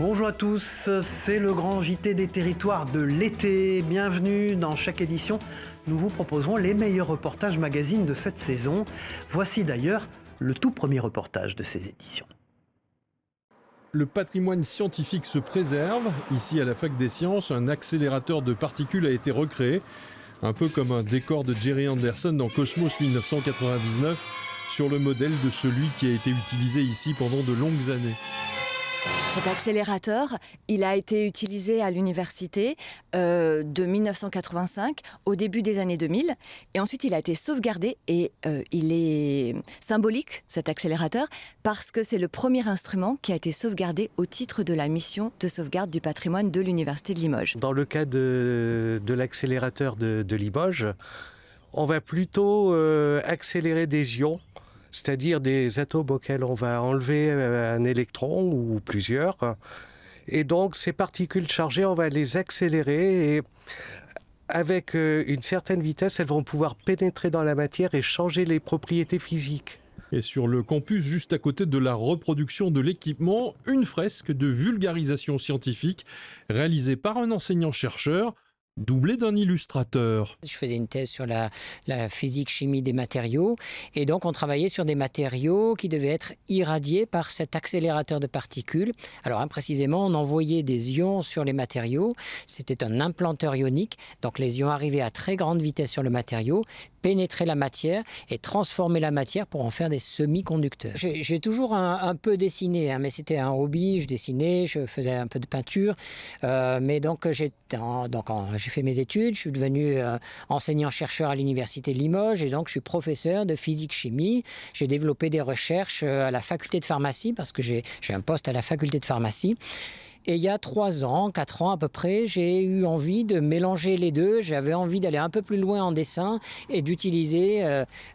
Bonjour à tous, c'est le grand JT des territoires de l'été. Bienvenue dans chaque édition. Nous vous proposerons les meilleurs reportages magazines de cette saison. Voici d'ailleurs le tout premier reportage de ces éditions. Le patrimoine scientifique se préserve. Ici, à la Fac des Sciences, un accélérateur de particules a été recréé, un peu comme un décor de Jerry Anderson dans Cosmos 1999, sur le modèle de celui qui a été utilisé ici pendant de longues années. Cet accélérateur, il a été utilisé à l'université de 1985 au début des années 2000 et ensuite il a été sauvegardé et il est symbolique, cet accélérateur, parce que c'est le premier instrument qui a été sauvegardé au titre de la mission de sauvegarde du patrimoine de l'université de Limoges. Dans le cas de l'accélérateur de Limoges, on va plutôt accélérer des ions, c'est-à-dire des atomes auxquels on va enlever un électron ou plusieurs. Et donc ces particules chargées, on va les accélérer et avec une certaine vitesse, elles vont pouvoir pénétrer dans la matière et changer les propriétés physiques. Et sur le campus, juste à côté de la reproduction de l'équipement, une fresque de vulgarisation scientifique réalisée par un enseignant-chercheur, doublé d'un illustrateur. Je faisais une thèse sur la physique-chimie des matériaux et donc on travaillait sur des matériaux qui devaient être irradiés par cet accélérateur de particules. Alors précisément, on envoyait des ions sur les matériaux. C'était un implanteur ionique, donc les ions arrivaient à très grande vitesse sur le matériau, pénétraient la matière et transformaient la matière pour en faire des semi-conducteurs. J'ai toujours un peu dessiné, mais c'était un hobby, je dessinais, je faisais un peu de peinture, mais donc j'ai fait mes études, je suis devenu enseignant-chercheur à l'université de Limoges et donc je suis professeur de physique-chimie. J'ai développé des recherches à la faculté de pharmacie parce que j'ai un poste à la faculté de pharmacie. Et il y a 3 ans, 4 ans à peu près, j'ai eu envie de mélanger les deux. J'avais envie d'aller un peu plus loin en dessin et d'utiliser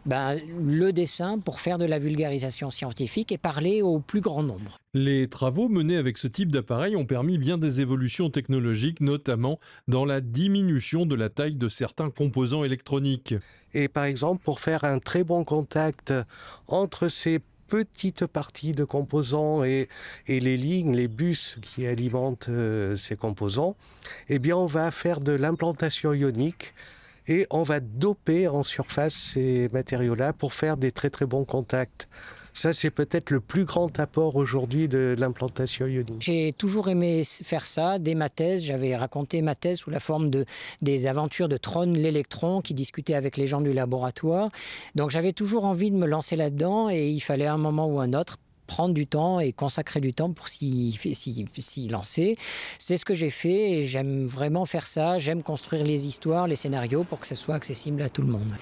le dessin pour faire de la vulgarisation scientifique et parler au plus grand nombre. Les travaux menés avec ce type d'appareil ont permis bien des évolutions technologiques, notamment dans la diminution de la taille de certains composants électroniques. Et par exemple, pour faire un très bon contact entre ces petites parties de composants et les lignes, les bus qui alimentent ces composants, eh bien on va faire de l'implantation ionique et on va doper en surface ces matériaux-là pour faire des très très bons contacts. Ça, c'est peut-être le plus grand apport aujourd'hui de l'implantation ionique. J'ai toujours aimé faire ça. Dès ma thèse, j'avais raconté ma thèse sous la forme des aventures de Tron l'électron qui discutait avec les gens du laboratoire. Donc j'avais toujours envie de me lancer là-dedans et il fallait à un moment ou un autre prendre du temps et consacrer du temps pour s'y lancer. C'est ce que j'ai fait et j'aime vraiment faire ça. J'aime construire les histoires, les scénarios pour que ce soit accessible à tout le monde.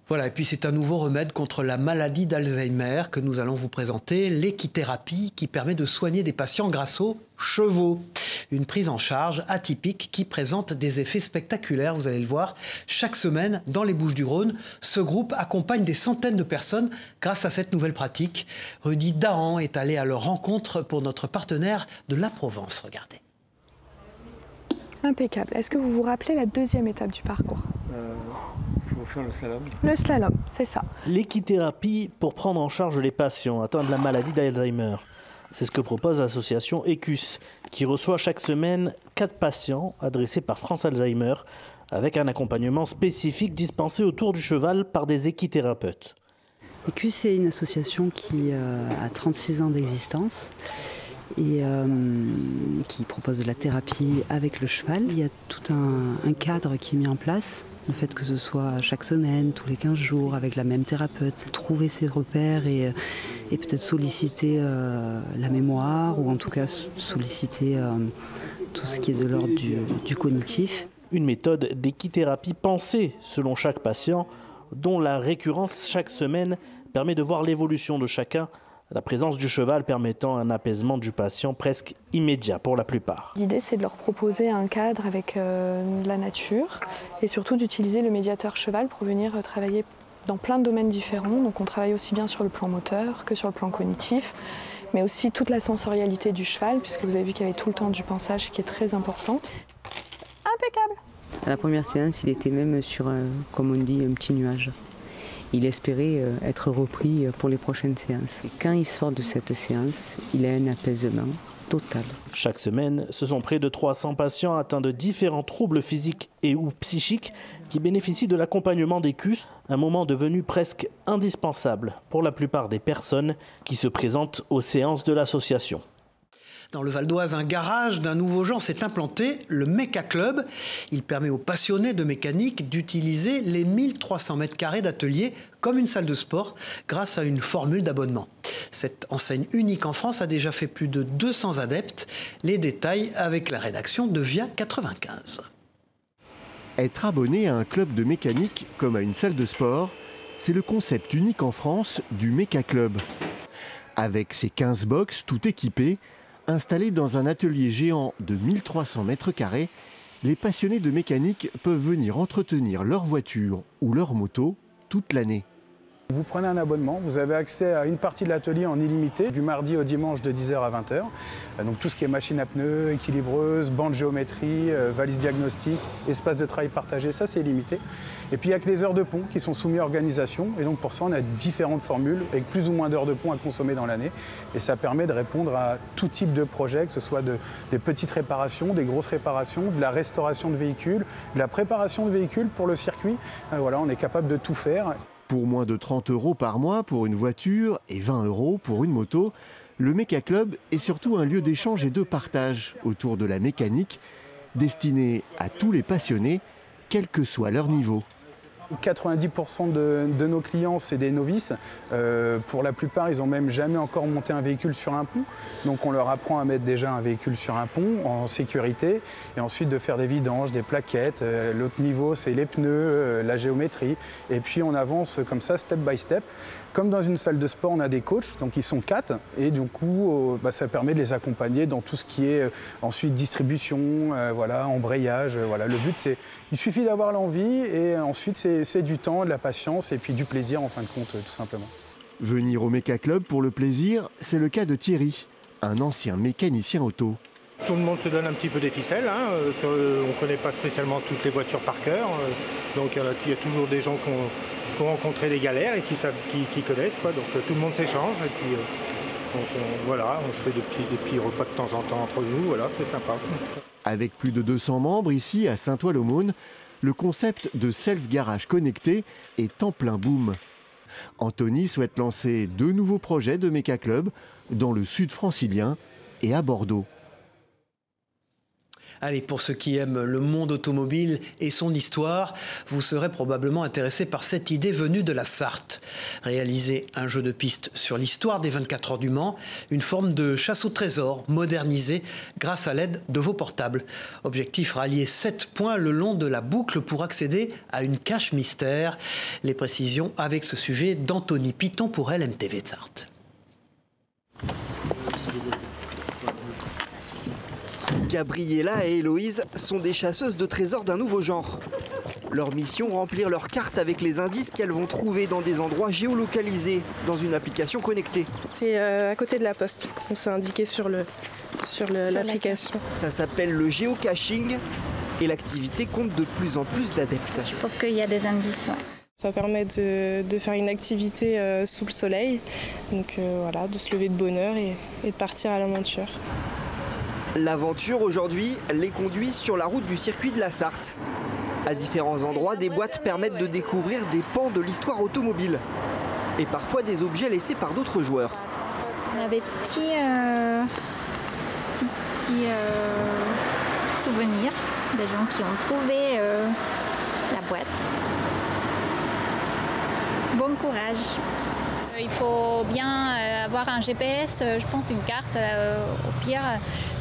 Voilà, et puis c'est un nouveau remède contre la maladie d'Alzheimer que nous allons vous présenter, l'équithérapie qui permet de soigner des patients grâce aux chevaux. Une prise en charge atypique qui présente des effets spectaculaires, vous allez le voir. Chaque semaine, dans les Bouches-du-Rhône, ce groupe accompagne des centaines de personnes grâce à cette nouvelle pratique. Rudy Dahan est allé à leur rencontre pour notre partenaire de la Provence. Regardez. Impeccable. Est-ce que vous vous rappelez la deuxième étape du parcours ? Il faut faire le slalom. Le slalom, c'est ça. L'équithérapie pour prendre en charge les patients atteints de la maladie d'Alzheimer. C'est ce que propose l'association ECUS, qui reçoit chaque semaine 4 patients adressés par France Alzheimer, avec un accompagnement spécifique dispensé autour du cheval par des équithérapeutes. ECUS, c'est une association qui a 36 ans d'existence et qui propose de la thérapie avec le cheval. Il y a tout un cadre qui est mis en place. Le fait que ce soit chaque semaine, tous les 15 jours, avec la même thérapeute, trouver ses repères et peut-être solliciter la mémoire ou en tout cas solliciter tout ce qui est de l'ordre du cognitif. Une méthode d'équithérapie pensée selon chaque patient, dont la récurrence chaque semaine permet de voir l'évolution de chacun, la présence du cheval permettant un apaisement du patient presque immédiat pour la plupart. L'idée, c'est de leur proposer un cadre avec la nature et surtout d'utiliser le médiateur cheval pour venir travailler dans plein de domaines différents. Donc on travaille aussi bien sur le plan moteur que sur le plan cognitif, mais aussi toute la sensorialité du cheval, puisque vous avez vu qu'il y avait tout le temps du pansage qui est très importante. Impeccable! À la première séance, il était même sur, comme on dit, un petit nuage. Il espérait être repris pour les prochaines séances. Et quand il sort de cette séance, il a un apaisement total. Chaque semaine, ce sont près de 300 patients atteints de différents troubles physiques et ou psychiques qui bénéficient de l'accompagnement des CUS, un moment devenu presque indispensable pour la plupart des personnes qui se présentent aux séances de l'association. Dans le Val d'Oise, un garage d'un nouveau genre s'est implanté, le Méca Club. Il permet aux passionnés de mécanique d'utiliser les 1300 mètres carrés d'atelier comme une salle de sport grâce à une formule d'abonnement. Cette enseigne unique en France a déjà fait plus de 200 adeptes. Les détails avec la rédaction de Via 95. Être abonné à un club de mécanique comme à une salle de sport, c'est le concept unique en France du Méca Club. Avec ses 15 box tout équipées, installés dans un atelier géant de 1300 mètres carrés, les passionnés de mécanique peuvent venir entretenir leur voiture ou leur moto toute l'année. Vous prenez un abonnement, vous avez accès à une partie de l'atelier en illimité, du mardi au dimanche de 10h à 20h. Donc tout ce qui est machine à pneus, équilibreuse, banc de géométrie, valise diagnostique, espace de travail partagé, ça c'est illimité. Et puis il n'y a que les heures de pont qui sont soumises à organisation. Et donc pour ça on a différentes formules avec plus ou moins d'heures de pont à consommer dans l'année. Et ça permet de répondre à tout type de projet, que ce soit des petites réparations, des grosses réparations, de la restauration de véhicules, de la préparation de véhicules pour le circuit. Voilà, on est capable de tout faire. Pour moins de 30 € par mois pour une voiture et 20 € pour une moto, le Méca Club est surtout un lieu d'échange et de partage autour de la mécanique, destiné à tous les passionnés, quel que soit leur niveau. 90% de nos clients, c'est des novices. Pour la plupart, ils n'ont même jamais encore monté un véhicule sur un pont. Donc on leur apprend à mettre déjà un véhicule sur un pont en sécurité et ensuite de faire des vidanges, des plaquettes. L'autre niveau, c'est les pneus, la géométrie. Et puis on avance comme ça, step by step. Comme dans une salle de sport, on a des coachs, donc ils sont 4, et du coup, ça permet de les accompagner dans tout ce qui est ensuite distribution, voilà, embrayage. Voilà. Le but, il suffit d'avoir l'envie, et ensuite, c'est du temps, de la patience, et puis du plaisir, en fin de compte, tout simplement. Venir au Méca Club pour le plaisir, c'est le cas de Thierry, un ancien mécanicien auto. Tout le monde se donne un petit peu des ficelles, hein. On ne connaît pas spécialement toutes les voitures par cœur, donc il y a toujours des gens qui ont rencontré des galères et qui connaissent, quoi. Donc tout le monde s'échange et puis voilà, on se fait des petits repas de temps en temps entre nous, voilà, c'est sympa. Avec plus de 200 membres ici à Saint-Ouen-l'Aumône, le concept de self-garage connecté est en plein boom. Anthony souhaite lancer 2 nouveaux projets de Méca Club dans le sud francilien et à Bordeaux. Allez, pour ceux qui aiment le monde automobile et son histoire, vous serez probablement intéressé par cette idée venue de la Sarthe. Réaliser un jeu de piste sur l'histoire des 24 heures du Mans, une forme de chasse au trésor modernisée grâce à l'aide de vos portables. Objectif, rallier 7 points le long de la boucle pour accéder à une cache mystère. Les précisions avec ce sujet d'Anthony Piton pour LMTV de Sarthe. Gabriella et Héloïse sont des chasseuses de trésors d'un nouveau genre. Leur mission, remplir leurs cartes avec les indices qu'elles vont trouver dans des endroits géolocalisés, dans une application connectée. C'est à côté de la poste, c'est indiqué sur l'application. Ça s'appelle le géocaching et l'activité compte de plus en plus d'adeptes. Je pense qu'il y a des indices. Ouais. Ça permet de faire une activité sous le soleil, donc voilà, de se lever de bonne heure et de partir à l'aventure. L'aventure aujourd'hui les conduit sur la route du circuit de la Sarthe. À différents endroits, des boîtes permettent de découvrir des pans de l'histoire automobile et parfois des objets laissés par d'autres joueurs. On a des petits souvenirs des gens qui ont trouvé la boîte. Bon courage. Il faut bien avoir un GPS, je pense une carte au pire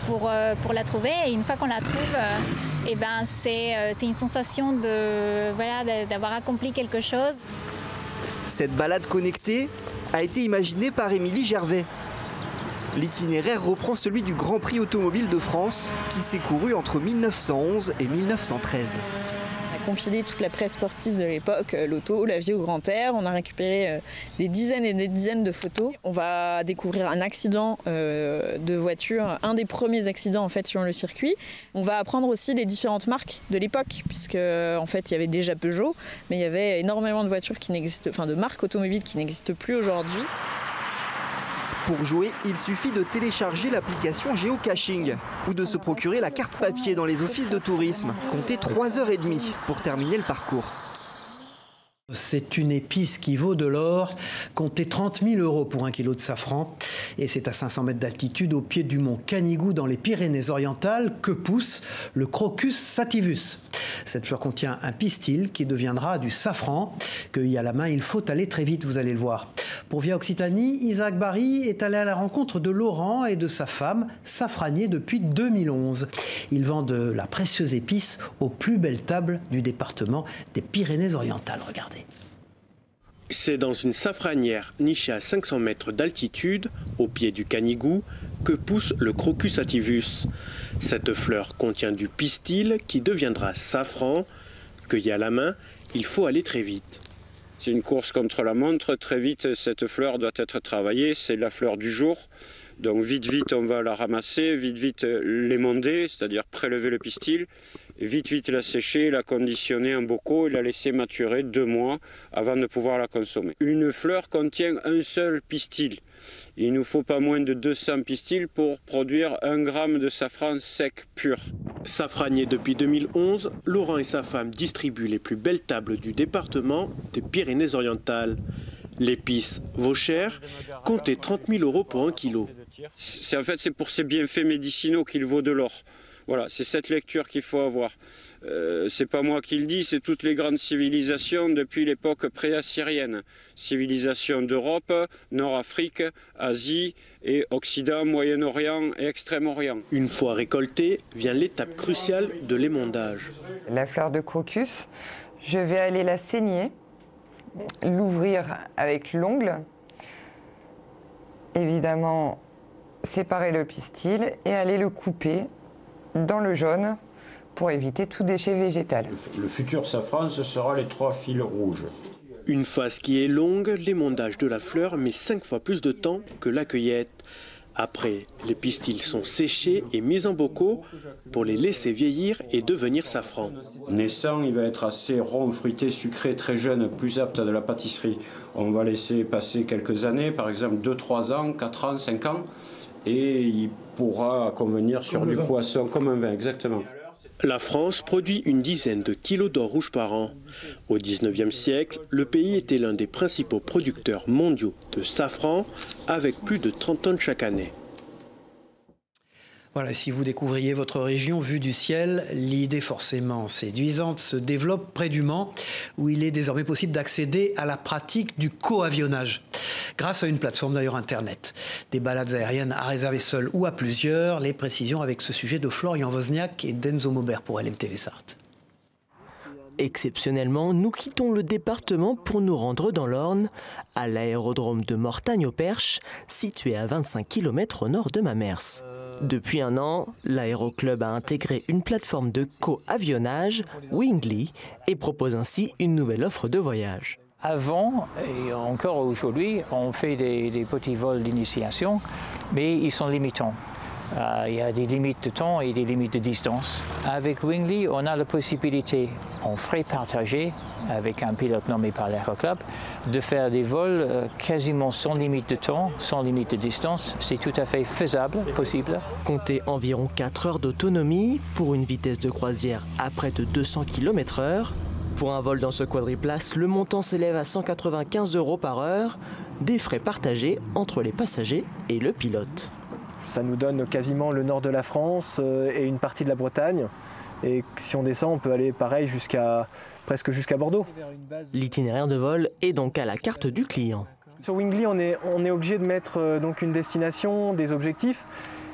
pour la trouver. Et une fois qu'on la trouve, c'est une sensation d'avoir accompli quelque chose. Cette balade connectée a été imaginée par Émilie Gervais. L'itinéraire reprend celui du Grand Prix automobile de France qui s'est couru entre 1911 et 1913. compilé toute la presse sportive de l'époque, l'auto, la vie au grand air. On a récupéré des dizaines et des dizaines de photos. On va découvrir un accident de voiture, un des premiers accidents en fait sur le circuit. On va apprendre aussi les différentes marques de l'époque, puisque en fait il y avait déjà Peugeot, mais il y avait énormément de voitures qui n'existent, enfin de marques automobiles qui n'existent plus aujourd'hui. Pour jouer, il suffit de télécharger l'application Geocaching ou de se procurer la carte papier dans les offices de tourisme. Comptez 3h30 pour terminer le parcours. C'est une épice qui vaut de l'or. Comptez 30 000 € pour 1 kilo de safran. Et c'est à 500 mètres d'altitude, au pied du mont Canigou, dans les Pyrénées-Orientales, que pousse le Crocus sativus. Cette fleur contient un pistil qui deviendra du safran. Cueilli à la main, il faut aller très vite, vous allez le voir. Pour Via Occitanie, Isaac Barry est allé à la rencontre de Laurent et de sa femme, safraniers depuis 2011. Ils vendent la précieuse épice aux plus belles tables du département des Pyrénées-Orientales. Regardez. C'est dans une safranière nichée à 500 mètres d'altitude, au pied du Canigou, que pousse le Crocus sativus. Cette fleur contient du pistil qui deviendra safran. Cueilli à la main, il faut aller très vite. C'est une course contre la montre. Très vite, cette fleur doit être travaillée. C'est la fleur du jour. Donc vite, on va la ramasser. Vite, l'émonder, c'est-à-dire prélever le pistil. Vite, la sécher, la conditionner en bocaux et la laisser maturer 2 mois avant de pouvoir la consommer. Une fleur contient un seul pistil. Il ne nous faut pas moins de 200 pistils pour produire 1 gramme de safran sec pur. Safranier depuis 2011, Laurent et sa femme distribuent les plus belles tables du département des Pyrénées-Orientales. L'épice vaut cher, comptez 30 000 € pour 1 kilo. C'est pour ces bienfaits médicinaux qu'il vaut de l'or. Voilà, c'est cette lecture qu'il faut avoir. C'est pas moi qui le dis, c'est toutes les grandes civilisations depuis l'époque pré-assyrienne. Civilisation d'Europe, Nord-Afrique, Asie et Occident, Moyen-Orient et Extrême-Orient. Une fois récoltée, vient l'étape cruciale de l'émondage. La fleur de crocus, je vais aller la saigner, l'ouvrir avec l'ongle, évidemment séparer le pistil et aller le couper dans le jaune pour éviter tout déchet végétal. Le futur safran, ce sera les 3 fils rouges. Une phase qui est longue, l'émondage de la fleur met 5 fois plus de temps que la cueillette. Après, les pistils sont séchés et mis en bocaux pour les laisser vieillir et devenir safran. Naissant, il va être assez rond, fruité, sucré, très jeune, plus apte à de la pâtisserie. On va laisser passer quelques années, par exemple 2-3 ans, 4 ans, 5 ans, et il pourra convenir sur du poisson, comme un vin, exactement. La France produit une dizaine de kilos d'or rouge par an. Au XIXe siècle, le pays était l'un des principaux producteurs mondiaux de safran, avec plus de 30 tonnes chaque année. Voilà, si vous découvriez votre région vue du ciel, l'idée forcément séduisante se développe près du Mans, où il est désormais possible d'accéder à la pratique du coavionnage, grâce à une plateforme d'ailleurs Internet. Des balades aériennes à réserver seules ou à plusieurs, les précisions avec ce sujet de Florian Wozniak et d'Enzo Maubert pour LMTV Sarthe. Exceptionnellement, nous quittons le département pour nous rendre dans l'Orne, à l'aérodrome de Mortagne-au-Perche, situé à 25 km au nord de Mamers. Depuis 1 an, l'aéroclub a intégré une plateforme de co-avionnage, Wingly, et propose ainsi une nouvelle offre de voyage. Avant, et encore aujourd'hui, on fait des petits vols d'initiation, mais ils sont limitants. Il y a des limites de temps et des limites de distance. Avec Wingly, on a la possibilité, en frais partagés, avec un pilote nommé par l'Aéroclub, de faire des vols quasiment sans limite de temps, sans limite de distance. C'est tout à fait faisable, possible. Comptez environ 4 heures d'autonomie pour une vitesse de croisière à près de 200 km/h. Pour un vol dans ce quadriplace, le montant s'élève à 195 € par heure, des frais partagés entre les passagers et le pilote. Ça nous donne quasiment le nord de la France et une partie de la Bretagne. Et si on descend, on peut aller pareil presque jusqu'à Bordeaux. L'itinéraire de vol est donc à la carte du client. Sur Wingly, on est obligé de mettre donc une destination, des objectifs.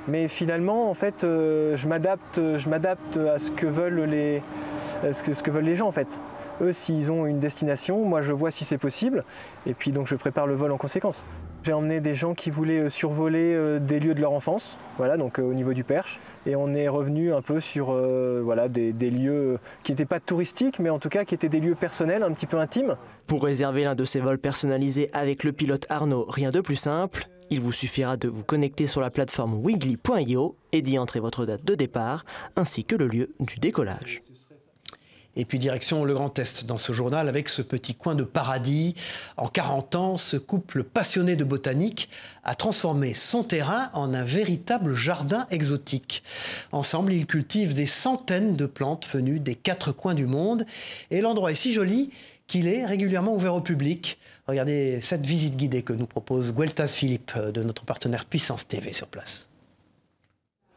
Mais finalement, en fait, je m'adapte à ce que veulent les gens, en fait. eux, s'ils ont une destination, moi je vois si c'est possible, et puis donc je prépare le vol en conséquence. J'ai emmené des gens qui voulaient survoler des lieux de leur enfance, voilà, donc au niveau du Perche, et on est revenu un peu sur voilà, des lieux qui n'étaient pas touristiques, mais en tout cas qui étaient des lieux personnels, un petit peu intimes. Pour réserver l'un de ces vols personnalisés avec le pilote Arnaud, rien de plus simple. Il vous suffira de vous connecter sur la plateforme wiggly.io et d'y entrer votre date de départ ainsi que le lieu du décollage. Et puis direction le Grand Est dans ce journal avec ce petit coin de paradis. En 40 ans, ce couple passionné de botanique a transformé son terrain en un véritable jardin exotique. Ensemble, ils cultivent des centaines de plantes venues des 4 coins du monde. Et l'endroit est si joli qu'il est régulièrement ouvert au public. Regardez cette visite guidée que nous propose Gueltas Philippe de notre partenaire Puissance TV sur place.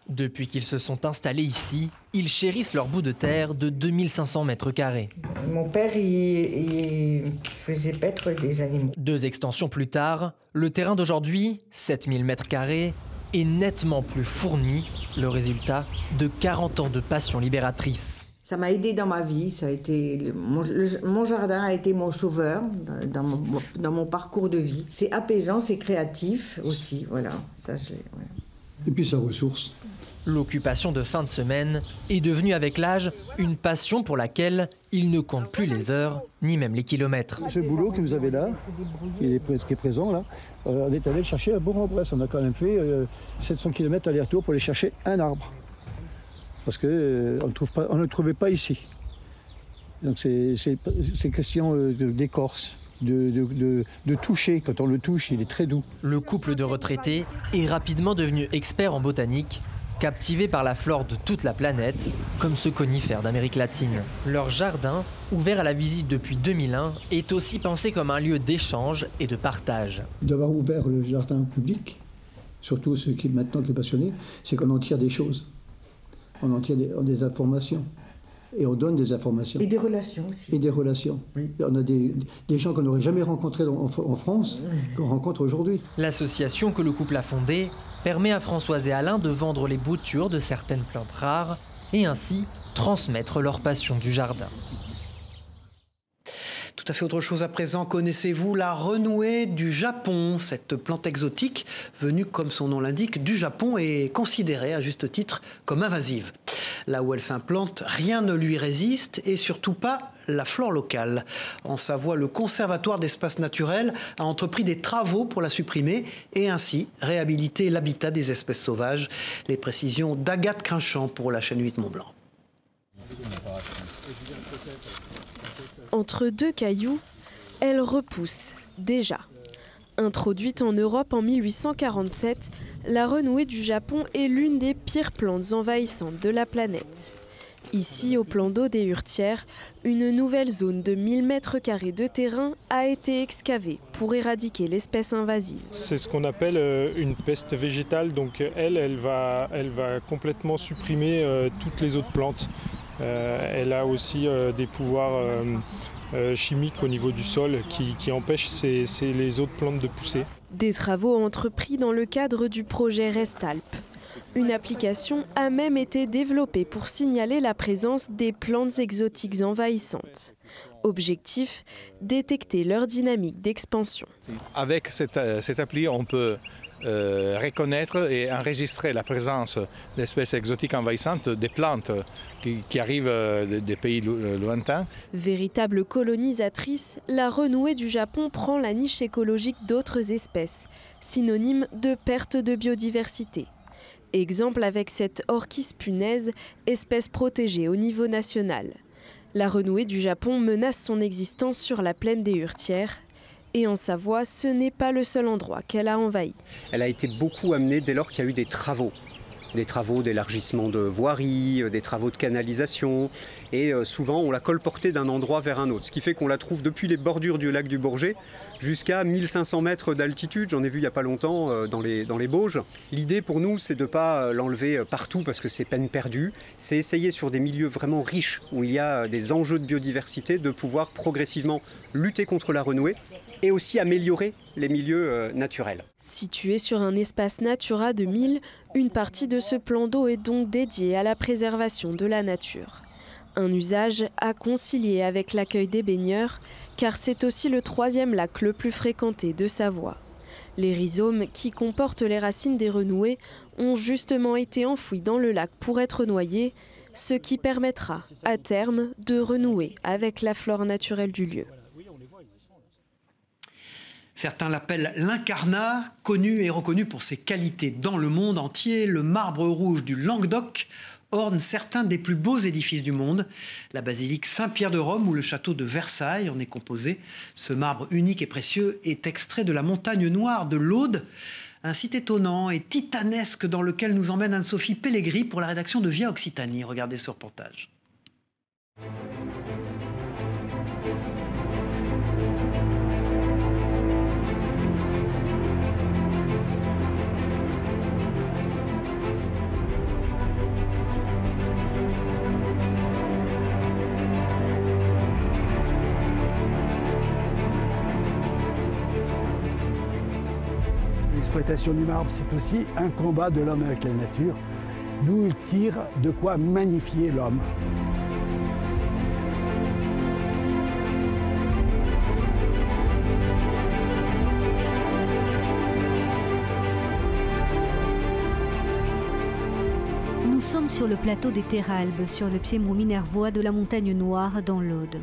Depuis qu'ils se sont installés ici, ils chérissent leur bout de terre de 2500 mètres carrés. Mon père, il faisait paître des animaux. 2 extensions plus tard, le terrain d'aujourd'hui, 7000 mètres carrés, est nettement plus fourni, le résultat de 40 ans de passion libératrice. Ça m'a aidé dans ma vie, ça a été mon jardin a été mon sauveur dans mon parcours de vie. C'est apaisant, c'est créatif aussi, voilà. Ça, ouais. Et puis ça ressource. L'occupation de fin de semaine est devenue avec l'âge une passion pour laquelle il ne compte plus les heures ni même les kilomètres. Ce boulot que vous avez là, qui est présent là, on est allé le chercher à Bourg-en-Bresse. On a quand même fait 700 km aller-retour pour aller chercher un arbre. Parce qu'on ne le trouvait pas ici. Donc c'est question d'écorce. De toucher. Quand on le touche, il est très doux. Le couple de retraités est rapidement devenu expert en botanique, captivé par la flore de toute la planète, comme ce conifère d'Amérique latine. Leur jardin, ouvert à la visite depuis 2001, est aussi pensé comme un lieu d'échange et de partage. D'avoir ouvert le jardin public, surtout ceux qui maintenant qui est passionné, c'est qu'on en tire des choses. On en tire des informations. Et on donne des informations. Et des relations aussi. Et des relations. Oui. On a des gens qu'on n'aurait jamais rencontrés en France, qu'on rencontre aujourd'hui. L'association que le couple a fondée permet à Françoise et Alain de vendre les boutures de certaines plantes rares et ainsi transmettre leur passion du jardin. Tout à fait autre chose à présent. Connaissez-vous la renouée du Japon? Cette plante exotique, venue comme son nom l'indique du Japon, est considérée à juste titre comme invasive. Là où elle s'implante, rien ne lui résiste et surtout pas la flore locale. En Savoie, le Conservatoire d'espaces naturels a entrepris des travaux pour la supprimer et ainsi réhabiliter l'habitat des espèces sauvages. Les précisions d'Agathe Crinchamp pour la chaîne 8 Mont-Blanc. Entre 2 cailloux, elle repousse déjà. Introduite en Europe en 1847, la renouée du Japon est l'une des pires plantes envahissantes de la planète. Ici, au plan d'eau des Hurtières, une nouvelle zone de 1000 m² de terrain a été excavée pour éradiquer l'espèce invasive. C'est ce qu'on appelle une peste végétale, donc elle va complètement supprimer toutes les autres plantes. Elle a aussi des pouvoirs chimiques au niveau du sol qui empêchent les autres plantes de pousser. Des travaux entrepris dans le cadre du projet Restalp. Une application a même été développée pour signaler la présence des plantes exotiques envahissantes. Objectif, détecter leur dynamique d'expansion. Avec cette appli, on peut reconnaître et enregistrer la présence d'espèces exotiques envahissantes, des plantes qui arrivent des pays lointains. Véritable colonisatrice, la renouée du Japon prend la niche écologique d'autres espèces, synonyme de perte de biodiversité. Exemple avec cette orchis punaise, espèce protégée au niveau national. La renouée du Japon menace son existence sur la plaine des Hurtières. Et en Savoie, ce n'est pas le seul endroit qu'elle a envahi. Elle a été beaucoup amenée dès lors qu'il y a eu des travaux d'élargissement de voiries, des travaux de canalisation. Et souvent, on l'a colportée d'un endroit vers un autre. Ce qui fait qu'on la trouve depuis les bordures du lac du Bourget jusqu'à 1500 mètres d'altitude. J'en ai vu il n'y a pas longtemps dans les Bauges. L'idée pour nous, c'est de ne pas l'enlever partout parce que c'est peine perdue. C'est essayer sur des milieux vraiment riches où il y a des enjeux de biodiversité de pouvoir progressivement lutter contre la renouée et aussi améliorer les milieux naturels. Située sur un espace Natura 2000, une partie de ce plan d'eau est donc dédiée à la préservation de la nature. Un usage à concilier avec l'accueil des baigneurs, car c'est aussi le 3e lac le plus fréquenté de Savoie. Les rhizomes qui comportent les racines des renouées ont justement été enfouis dans le lac pour être noyés, ce qui permettra à terme de renouer avec la flore naturelle du lieu. Certains l'appellent l'incarnat, connu et reconnu pour ses qualités dans le monde entier. Le marbre rouge du Languedoc orne certains des plus beaux édifices du monde. La basilique Saint-Pierre de Rome ou le château de Versailles en est composé. Ce marbre unique et précieux est extrait de la montagne noire de l'Aude, un site étonnant et titanesque dans lequel nous emmène Anne-Sophie Pellegrini pour la rédaction de Via Occitanie. Regardez ce reportage. L'exploitation du marbre, c'est aussi un combat de l'homme avec la nature, d'où il tire de quoi magnifier l'homme. Nous sommes sur le plateau des Terralbes, sur le piémont minervois de la Montagne Noire dans l'Aude.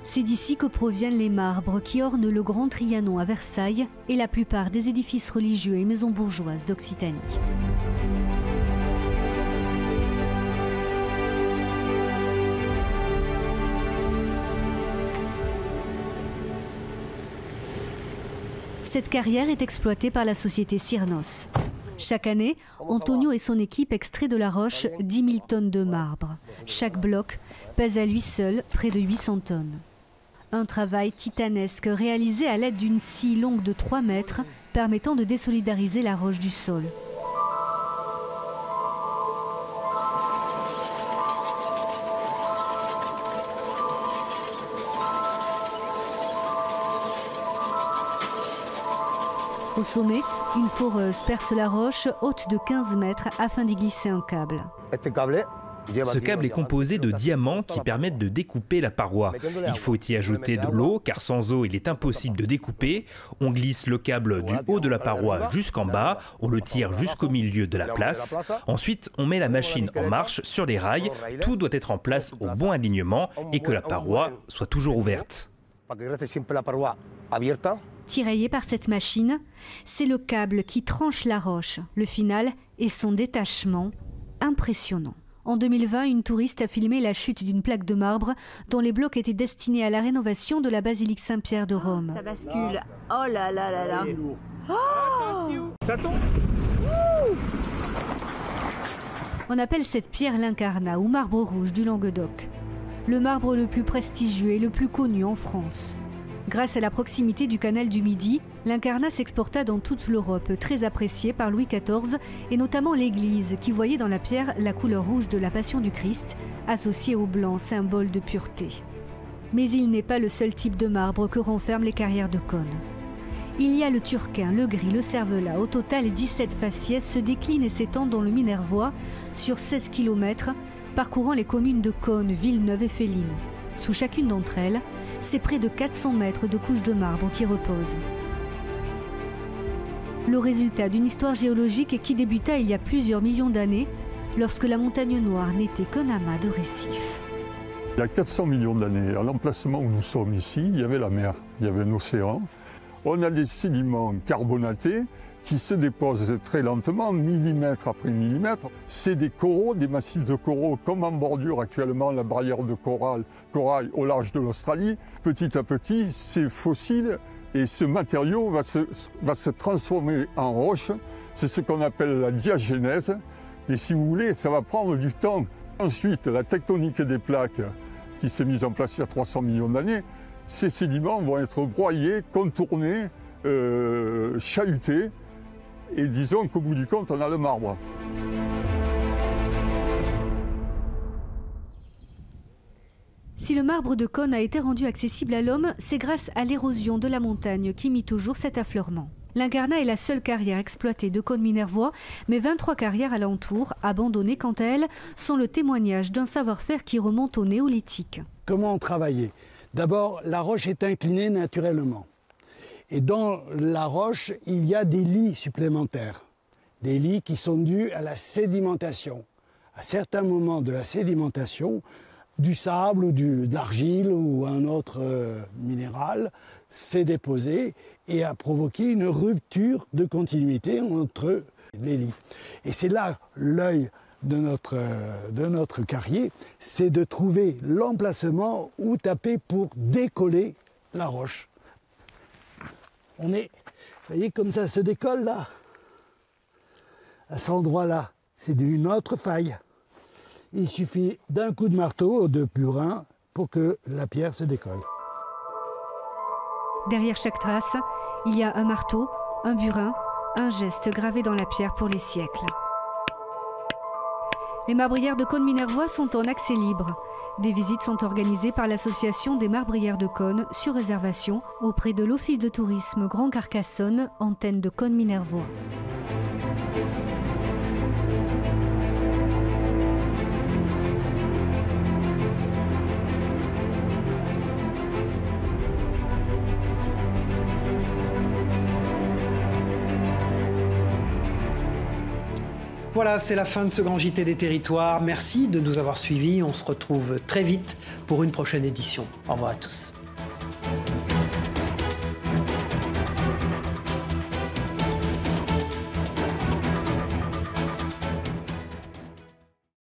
C'est d'ici que proviennent les marbres qui ornent le Grand Trianon à Versailles et la plupart des édifices religieux et maisons bourgeoises d'Occitanie. Cette carrière est exploitée par la société Cyrnos. Chaque année, Antonio et son équipe extraient de la roche 10 000 tonnes de marbre. Chaque bloc pèse à lui seul près de 800 tonnes. Un travail titanesque réalisé à l'aide d'une scie longue de 3 mètres permettant de désolidariser la roche du sol. Au sommet, une foreuse perce la roche haute de 15 mètres afin d'y glisser un câble. Ce câble est composé de diamants qui permettent de découper la paroi. Il faut y ajouter de l'eau, car sans eau, il est impossible de découper. On glisse le câble du haut de la paroi jusqu'en bas, on le tire jusqu'au milieu de la place. Ensuite, on met la machine en marche sur les rails. Tout doit être en place au bon alignement et que la paroi soit toujours ouverte. Tiraillé par cette machine, c'est le câble qui tranche la roche. Le final est son détachement impressionnant. En 2020, une touriste a filmé la chute d'une plaque de marbre dont les blocs étaient destinés à la rénovation de la basilique Saint-Pierre de Rome. Ça bascule. Oh là là là là. Oh, ça tombe. On appelle cette pierre l'incarnat ou marbre rouge du Languedoc. Le marbre le plus prestigieux et le plus connu en France. Grâce à la proximité du canal du Midi, l'incarnat s'exporta dans toute l'Europe, très apprécié par Louis XIV et notamment l'Église, qui voyait dans la pierre la couleur rouge de la Passion du Christ, associée au blanc, symbole de pureté. Mais il n'est pas le seul type de marbre que renferment les carrières de Cosne. Il y a le turquin, le gris, le cervelas. Au total, 17 faciès se déclinent et s'étendent dans le Minervois sur 16 km, parcourant les communes de Cosne, Villeneuve et Féline. Sous chacune d'entre elles, c'est près de 400 mètres de couches de marbre qui reposent. Le résultat d'une histoire géologique qui débuta il y a plusieurs millions d'années, lorsque la Montagne Noire n'était qu'un amas de récifs. Il y a 400 millions d'années, à l'emplacement où nous sommes ici, il y avait la mer, il y avait un océan. On a des sédiments carbonatés qui se déposent très lentement, millimètre après millimètre. C'est des coraux, des massifs de coraux, comme en bordure actuellement la barrière de corail au large de l'Australie. Petit à petit, ces fossiles et ce matériau va se transformer en roche. C'est ce qu'on appelle la diagénèse. Et si vous voulez, ça va prendre du temps. Ensuite, la tectonique des plaques qui s'est mise en place il y a 300 millions d'années, ces sédiments vont être broyés, contournés, chahutés. Et disons qu'au bout du compte, on a le marbre. Si le marbre de Cône a été rendu accessible à l'homme, c'est grâce à l'érosion de la montagne qui mit au jour cet affleurement. L'Incarnat est la seule carrière exploitée de Caunes-Minervois, mais 23 carrières alentour, abandonnées quant à elles, sont le témoignage d'un savoir-faire qui remonte au néolithique. Comment travailler? D'abord, la roche est inclinée naturellement. Et dans la roche, il y a des lits supplémentaires. Des lits qui sont dus à la sédimentation. À certains moments de la sédimentation, du sable ou de l'argile ou un autre minéral s'est déposé et a provoqué une rupture de continuité entre les lits. Et c'est là l'œil de notre carrier, c'est de trouver l'emplacement où taper pour décoller la roche. On est, vous voyez comme ça se décolle là, à cet endroit-là, c'est une autre faille. Il suffit d'un coup de marteau ou de burin pour que la pierre se décolle. Derrière chaque trace, il y a un marteau, un burin, un geste gravé dans la pierre pour les siècles. Les marbrières de Caunes-Minervois sont en accès libre. Des visites sont organisées par l'association des marbrières de Cônes sur réservation auprès de l'Office de tourisme Grand Carcassonne, antenne de Caunes-Minervois. Voilà, c'est la fin de ce grand JT des territoires. Merci de nous avoir suivis. On se retrouve très vite pour une prochaine édition. Au revoir à tous.